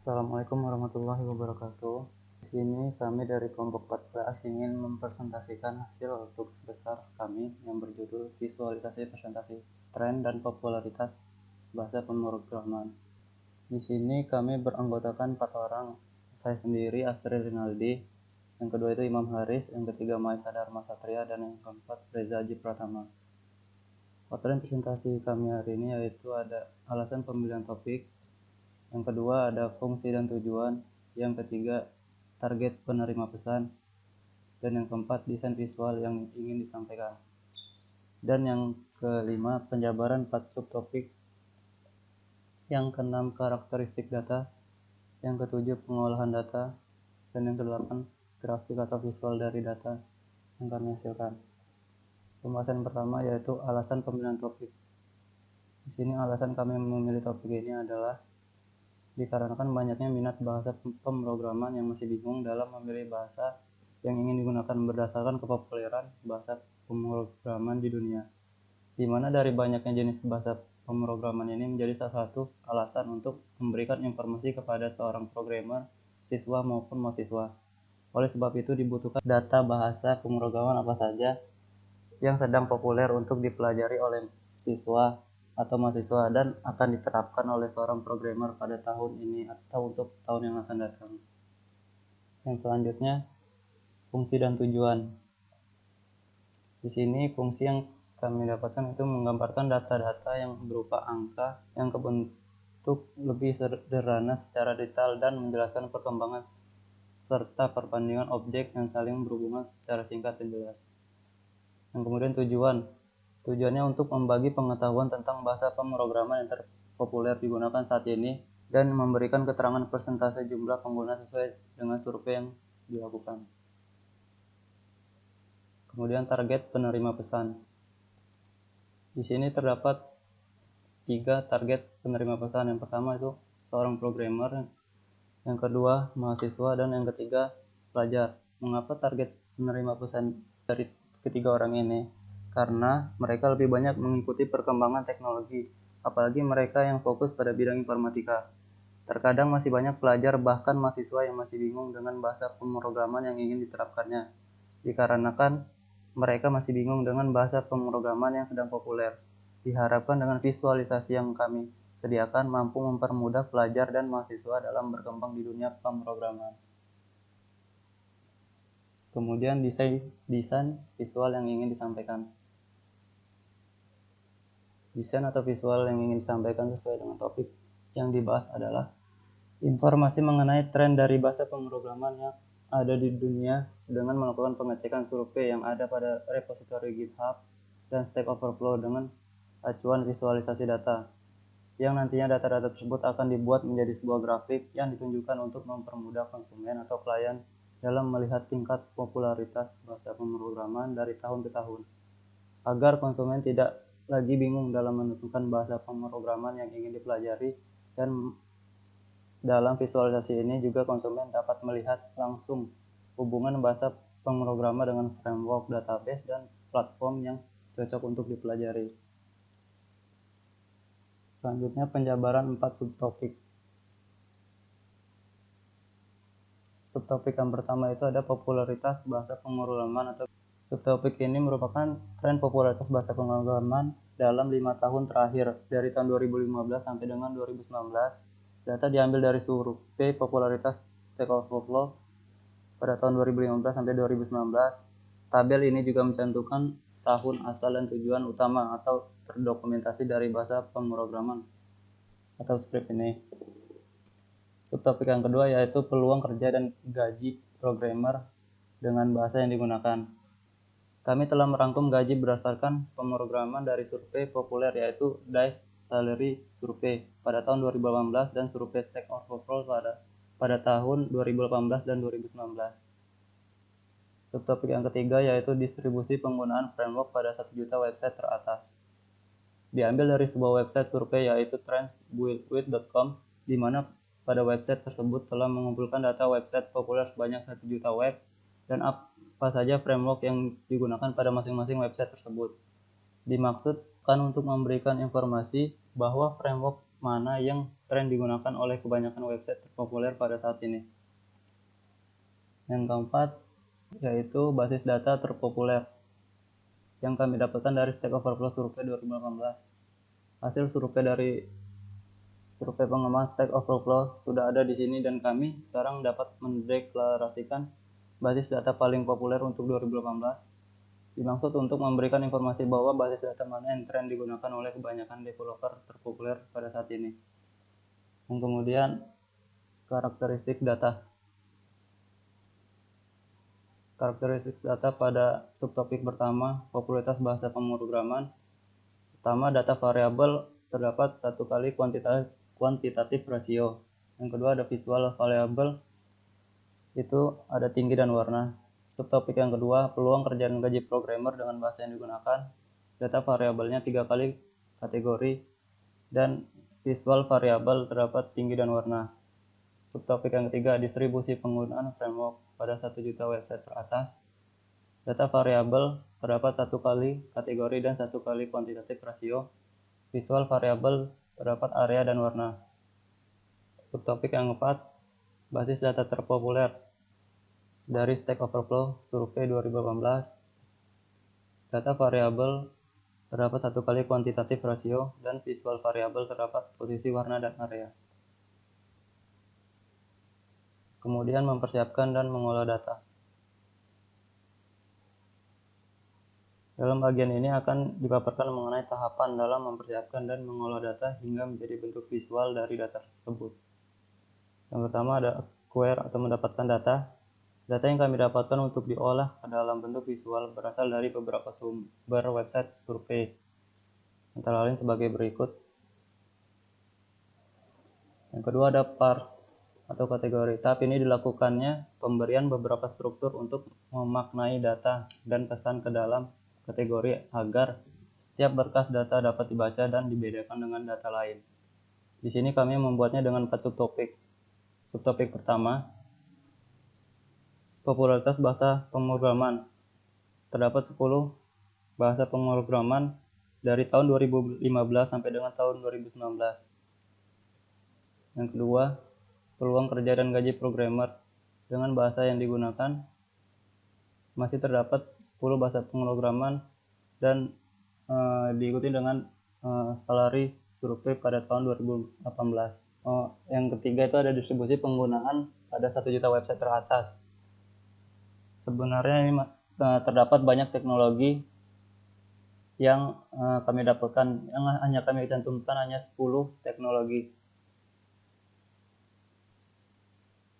Assalamualaikum warahmatullahi wabarakatuh. Di sini kami dari kelompok 14 ingin mempresentasikan hasil tugas besar kami yang berjudul Visualisasi Presentasi Tren dan Popularitas Bahasa Pemrograman. Di sini kami beranggotakan 4 orang. Saya sendiri Asri Rinaldi, yang kedua itu Imam Haris, yang ketiga Maisa Dharma Satria, dan yang keempat Reza Haji Pratama. Materi presentasi kami hari ini yaitu ada alasan pemilihan topik, yang kedua ada fungsi dan tujuan, yang ketiga target penerima pesan, dan yang keempat desain visual yang ingin disampaikan, dan yang kelima penjabaran 4 subtopik, yang keenam karakteristik data, yang ketujuh pengolahan data, dan yang kedelapan grafik atau visual dari data yang kami hasilkan. Pembahasan pertama yaitu alasan pemilihan topik. Di sini alasan kami memilih topik ini adalah dikarenakan banyaknya minat bahasa pemrograman yang masih bingung dalam memilih bahasa yang ingin digunakan berdasarkan kepopuleran bahasa pemrograman di dunia, di mana dari banyaknya jenis bahasa pemrograman ini menjadi salah satu alasan untuk memberikan informasi kepada seorang programmer, siswa maupun mahasiswa. Oleh sebab itu dibutuhkan data bahasa pemrograman apa saja yang sedang populer untuk dipelajari oleh siswa atau mahasiswa dan akan diterapkan oleh seorang programmer pada tahun ini atau untuk tahun yang akan datang. Yang selanjutnya, fungsi dan tujuan. Di sini fungsi yang kami dapatkan itu menggambarkan data-data yang berupa angka yang kebentuk lebih sederhana secara detail dan menjelaskan perkembangan serta perbandingan objek yang saling berhubungan secara singkat dan jelas. Yang kemudian tujuannya untuk membagi pengetahuan tentang bahasa pemrograman yang terpopuler digunakan saat ini dan memberikan keterangan persentase jumlah pengguna sesuai dengan survei yang dilakukan. Kemudian target penerima pesan. Di sini terdapat 3 target penerima pesan. Yang pertama itu seorang programmer, yang kedua mahasiswa, dan yang ketiga pelajar. Mengapa target penerima pesan dari ketiga orang ini? Karena mereka lebih banyak mengikuti perkembangan teknologi, apalagi mereka yang fokus pada bidang informatika. Terkadang masih banyak pelajar bahkan mahasiswa yang masih bingung dengan bahasa pemrograman yang ingin diterapkannya, dikarenakan mereka masih bingung dengan bahasa pemrograman yang sedang populer. Diharapkan dengan visualisasi yang kami sediakan mampu mempermudah pelajar dan mahasiswa dalam berkembang di dunia pemrograman. Kemudian desain visual yang ingin disampaikan. Desain atau visual yang ingin disampaikan sesuai dengan topik yang dibahas adalah informasi mengenai tren dari bahasa pemrograman yang ada di dunia dengan melakukan pengecekan survei yang ada pada repositori GitHub dan Stack Overflow dengan acuan visualisasi data, yang nantinya data-data tersebut akan dibuat menjadi sebuah grafik yang ditunjukkan untuk mempermudah konsumen atau klien dalam melihat tingkat popularitas bahasa pemrograman dari tahun ke tahun, agar konsumen tidak lagi bingung dalam menentukan bahasa pemrograman yang ingin dipelajari. Dan dalam visualisasi ini juga konsumen dapat melihat langsung hubungan bahasa pemrograman dengan framework database dan platform yang cocok untuk dipelajari. Selanjutnya penjabaran 4 subtopik. Subtopik yang pertama itu ada popularitas bahasa pemrograman atau subtopik ini merupakan tren popularitas bahasa pemrograman dalam 5 tahun terakhir dari tahun 2015 sampai dengan 2019. Data diambil dari survei popularitas Stack Overflow pada tahun 2015 sampai 2019. Tabel ini juga mencantumkan tahun asal dan tujuan utama atau terdokumentasi dari bahasa pemrograman atau script ini. Subtopik yang kedua yaitu peluang kerja dan gaji programmer dengan bahasa yang digunakan. Kami telah merangkum gaji berdasarkan pemrograman dari survei populer yaitu Dice Salary Survey pada tahun 2018 dan survei Stack Overflow pada tahun 2018 dan 2019. Subtopik yang ketiga yaitu distribusi penggunaan framework pada 1 juta website teratas. Diambil dari sebuah website survei yaitu trendsbuildwith.com, di mana pada website tersebut telah mengumpulkan data website populer sebanyak 1 juta web dan apa saja framework yang digunakan pada masing-masing website tersebut. Dimaksudkan untuk memberikan informasi bahwa framework mana yang tren digunakan oleh kebanyakan website terpopuler pada saat ini. Yang keempat, yaitu basis data terpopuler yang kami dapatkan dari Stack Overflow survei 2018. Hasil survei pengembangan Stack Overflow sudah ada di sini dan kami sekarang dapat mendeklarasikan basis data paling populer untuk 2018. Dimaksud untuk memberikan informasi bahwa basis data mana yang tren digunakan oleh kebanyakan developer terpopuler pada saat ini. Dan kemudian karakteristik data. Karakteristik data pada subtopik pertama, popularitas bahasa pemrograman. Pertama, data variabel terdapat satu kali kuantitatif rasio. Yang kedua ada visual variable, itu ada tinggi dan warna. Subtopik yang kedua, peluang kerja dan gaji programmer dengan bahasa yang digunakan. Data variabelnya 3 kali kategori dan visual variabel terdapat tinggi dan warna. Subtopik yang ketiga, distribusi penggunaan framework pada 1 juta website teratas. Data variabel terdapat 1 kali kategori dan 1 kali kuantitatif rasio. Visual variabel terdapat area dan warna. Subtopik yang keempat, basis data terpopuler dari Stack Overflow survei 2018. Data variabel terdapat 1 kali kuantitatif rasio dan visual variabel terdapat posisi warna dan area. Kemudian mempersiapkan dan mengolah data. Dalam bagian ini akan dipaparkan mengenai tahapan dalam mempersiapkan dan mengolah data hingga menjadi bentuk visual dari data tersebut. Yang pertama ada acquire atau mendapatkan data. Data yang kami dapatkan untuk diolah ke dalam bentuk visual berasal dari beberapa sumber website survei, antara lain sebagai berikut. Yang kedua ada parse atau kategori. Tahap ini dilakukannya pemberian beberapa struktur untuk memaknai data dan pesan ke dalam kategori agar setiap berkas data dapat dibaca dan dibedakan dengan data lain. Di sini kami membuatnya dengan 4 subtopik. Subtopik pertama, popularitas bahasa pemrograman. Terdapat 10 bahasa pemrograman dari tahun 2015 sampai dengan tahun 2019. Yang kedua, peluang kerja dan gaji programmer. Dengan bahasa yang digunakan masih terdapat 10 bahasa pemrograman dan diikuti dengan salary survei pada tahun 2018. Yang ketiga itu ada distribusi penggunaan pada 1 juta website teratas. Sebenarnya ini terdapat banyak teknologi yang kami dapatkan, yang hanya kami cantumkan hanya 10 teknologi.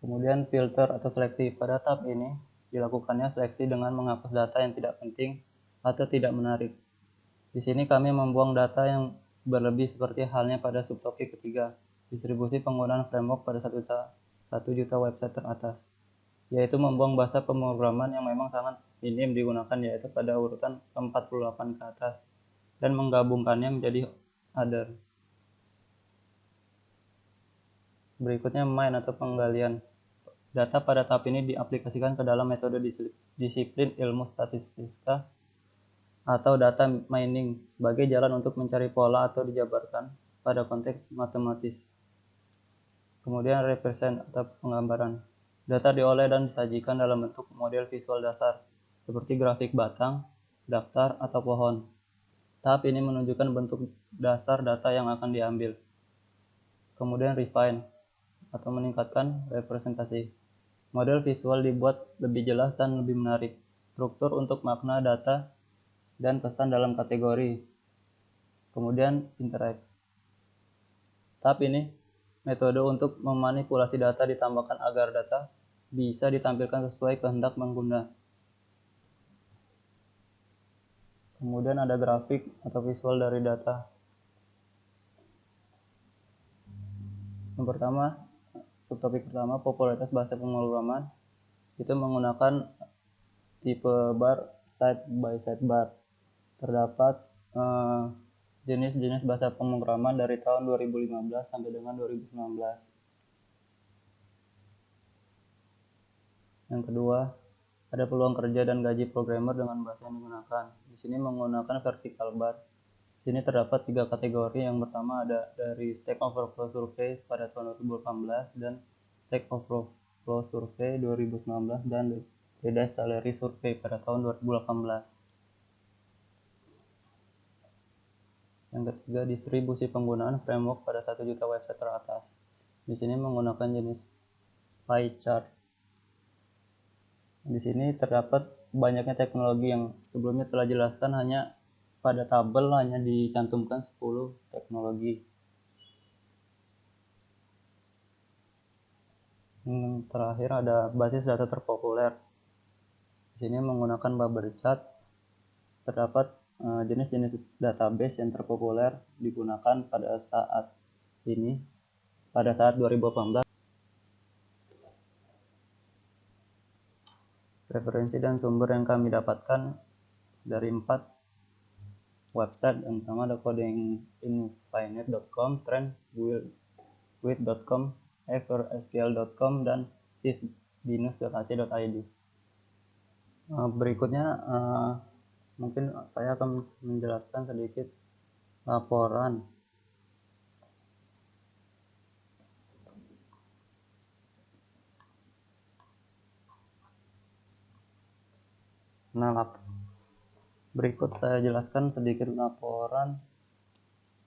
Kemudian filter atau seleksi. Pada tahap ini dilakukannya seleksi dengan menghapus data yang tidak penting atau tidak menarik. Di sini kami membuang data yang berlebih seperti halnya pada subtopik ketiga, distribusi penggunaan framework pada 1 juta website teratas, yaitu membuang bahasa pemrograman yang memang sangat minim digunakan, yaitu pada urutan 48 ke atas, dan menggabungkannya menjadi other. Berikutnya mine atau penggalian. Data pada tahap ini diaplikasikan ke dalam metode disiplin ilmu statistika atau data mining sebagai jalan untuk mencari pola atau dijabarkan pada konteks matematis. Kemudian represent atau penggambaran. Data diolah dan disajikan dalam bentuk model visual dasar, seperti grafik batang, daftar, atau pohon. Tahap ini menunjukkan bentuk dasar data yang akan diambil. Kemudian refine atau meningkatkan representasi. Model visual dibuat lebih jelas dan lebih menarik. Struktur untuk makna data dan pesan dalam kategori. Kemudian interact. Tahap ini metode untuk memanipulasi data ditambahkan agar data bisa ditampilkan sesuai kehendak pengguna. Kemudian ada grafik atau visual dari data. Yang pertama, subtopik pertama, popularitas bahasa pemrograman. Itu menggunakan tipe bar side by side bar. Terdapat jenis-jenis bahasa pemrograman dari tahun 2015 sampai dengan 2019. Yang kedua, ada peluang kerja dan gaji programmer dengan bahasa yang digunakan. Di sini menggunakan vertical bar. Sini terdapat 3 kategori. Yang pertama ada dari Stack Overflow Survey pada tahun 2018 dan Stack Overflow Survey 2019 dan Paradise Salary Survey pada tahun 2018. Yang ketiga, distribusi penggunaan framework pada 1 juta website teratas. Di sini menggunakan jenis pie chart. Di sini terdapat banyaknya teknologi yang sebelumnya telah jelaskan, hanya pada tabel hanya dicantumkan 10 teknologi. Yang terakhir ada basis data terpopuler. Di sini menggunakan bubble chart. Terdapat jenis-jenis database yang terpopuler digunakan pada saat ini, pada saat 2018. Referensi dan sumber yang kami dapatkan dari 4 website. Yang pertama ada codinginfinite.com, trendwith.com, eversql.com, dan sysbinus.ac.id. Berikutnya mungkin saya akan menjelaskan sedikit laporan. Berikut saya jelaskan sedikit laporan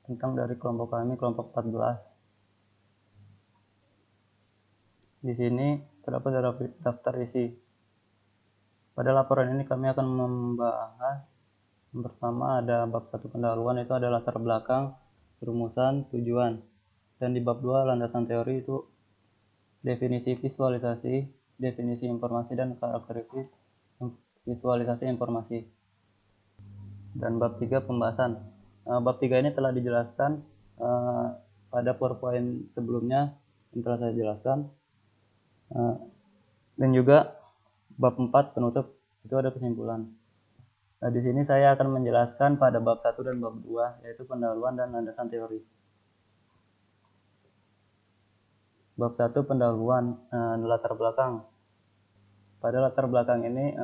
tentang dari kelompok kami, kelompok 14. Di sini terdapat daftar isi. Pada laporan ini kami akan membahas yang pertama ada bab 1 pendahuluan, itu adalah latar belakang, rumusan, tujuan. Dan di bab 2 landasan teori, itu definisi visualisasi, definisi informasi, dan karakteristik visualisasi informasi. Dan bab 3 pembahasan. Bab 3 ini telah dijelaskan pada PowerPoint sebelumnya yang telah saya jelaskan. Dan juga bab 4 penutup, itu ada kesimpulan. Nah, di sini saya akan menjelaskan pada bab 1 dan bab 2, yaitu pendahuluan dan landasan teori. Bab 1 pendahuluan, latar belakang. Pada latar belakang ini,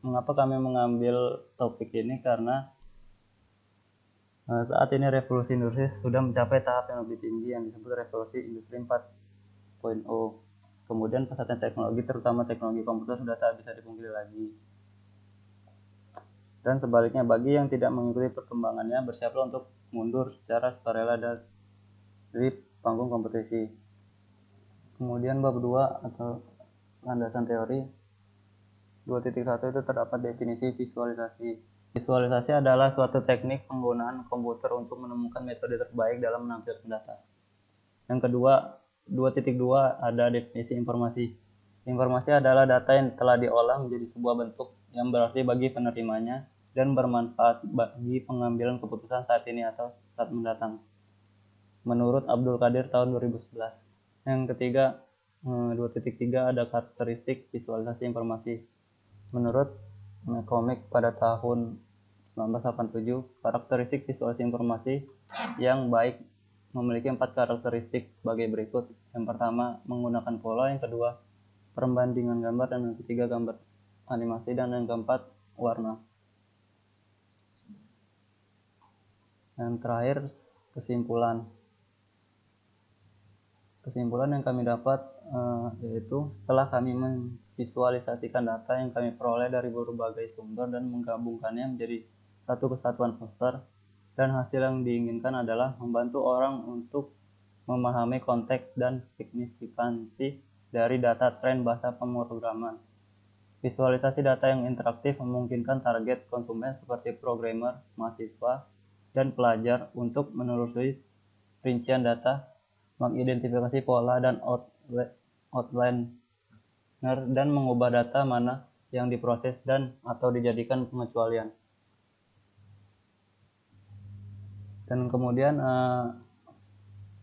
mengapa kami mengambil topik ini? Karena saat ini revolusi industri sudah mencapai tahap yang lebih tinggi yang disebut revolusi industri 4.0. Kemudian pesatnya teknologi, terutama teknologi komputer, sudah tak bisa dipungkiri lagi. Dan sebaliknya, bagi yang tidak mengikuti perkembangannya, bersiaplah untuk mundur secara sukarela dari panggung kompetisi. Kemudian bab 2 atau landasan teori 2.1 itu terdapat definisi visualisasi. Visualisasi adalah suatu teknik penggunaan komputer untuk menemukan metode terbaik dalam menampilkan data. Yang kedua, 2.2 ada definisi informasi. Informasi adalah data yang telah diolah menjadi sebuah bentuk yang berarti bagi penerimanya dan bermanfaat bagi pengambilan keputusan saat ini atau saat mendatang. Menurut Abdul Qadir tahun 2011. Yang ketiga, 2.3 ada karakteristik visualisasi informasi. Menurut Komik pada tahun 1987, karakteristik visualisasi informasi yang baik memiliki 4 karakteristik sebagai berikut. Yang pertama, menggunakan pola. Yang kedua, perbandingan gambar. Dan yang ketiga, gambar animasi. Dan yang keempat, warna. Yang terakhir, kesimpulan. Kesimpulan yang kami dapat yaitu setelah kami memvisualisasikan data yang kami peroleh dari berbagai sumber dan menggabungkannya menjadi satu kesatuan poster, dan hasil yang diinginkan adalah membantu orang untuk memahami konteks dan signifikansi dari data tren bahasa pemrograman. Visualisasi data yang interaktif memungkinkan target konsumen seperti programmer, mahasiswa, dan pelajar untuk menelusuri rincian data, mengidentifikasi pola dan outliner, dan mengubah data mana yang diproses dan atau dijadikan pengecualian. Dan kemudian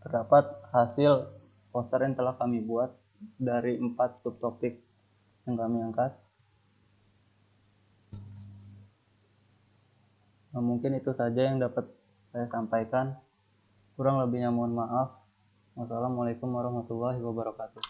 terdapat hasil poster yang telah kami buat dari 4 subtopik yang kami angkat. Mungkin itu saja yang dapat saya sampaikan. Kurang lebihnya mohon maaf. Wassalamualaikum warahmatullahi wabarakatuh.